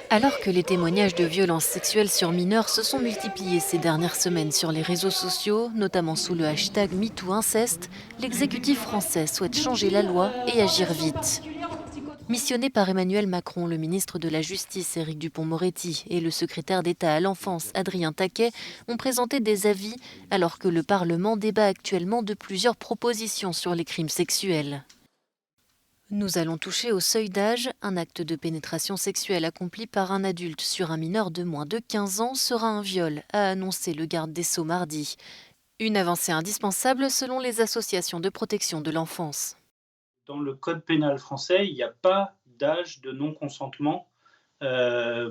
Alors que les témoignages de violences sexuelles sur mineurs se sont multipliés ces dernières semaines sur les réseaux sociaux, notamment sous le hashtag MeTooInceste, l'exécutif français souhaite changer la loi et agir vite. Missionné par Emmanuel Macron, le ministre de la Justice Éric Dupond-Moretti et le secrétaire d'État à l'enfance Adrien Taquet ont présenté des avis alors que le Parlement débat actuellement de plusieurs propositions sur les crimes sexuels. Nous allons toucher au seuil d'âge. Un acte de pénétration sexuelle accompli par un adulte sur un mineur de moins de 15 ans sera un viol, a annoncé le garde des Sceaux mardi. Une avancée indispensable selon les associations de protection de l'enfance. Dans le code pénal français, il n'y a pas d'âge de non-consentement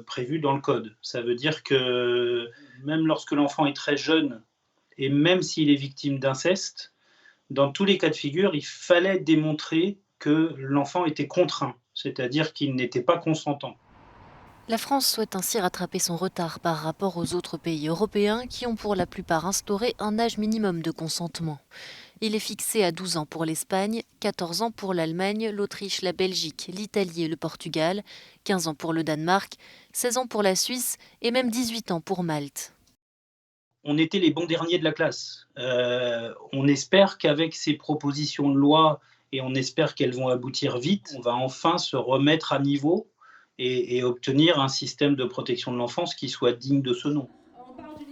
prévu dans le code. Ça veut dire que même lorsque l'enfant est très jeune et même s'il est victime d'inceste, dans tous les cas de figure, il fallait démontrer que l'enfant était contraint, c'est-à-dire qu'il n'était pas consentant. La France souhaite ainsi rattraper son retard par rapport aux autres pays européens qui ont pour la plupart instauré un âge minimum de consentement. Il est fixé à 12 ans pour l'Espagne, 14 ans pour l'Allemagne, l'Autriche, la Belgique, l'Italie et le Portugal, 15 ans pour le Danemark, 16 ans pour la Suisse et même 18 ans pour Malte. On était les bons derniers de la classe. On espère qu'avec ces propositions de loi, et on espère qu'elles vont aboutir vite, on va enfin se remettre à niveau et obtenir un système de protection de l'enfance qui soit digne de ce nom.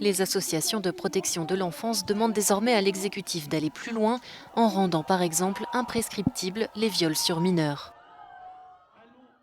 Les associations de protection de l'enfance demandent désormais à l'exécutif d'aller plus loin en rendant par exemple imprescriptibles les viols sur mineurs.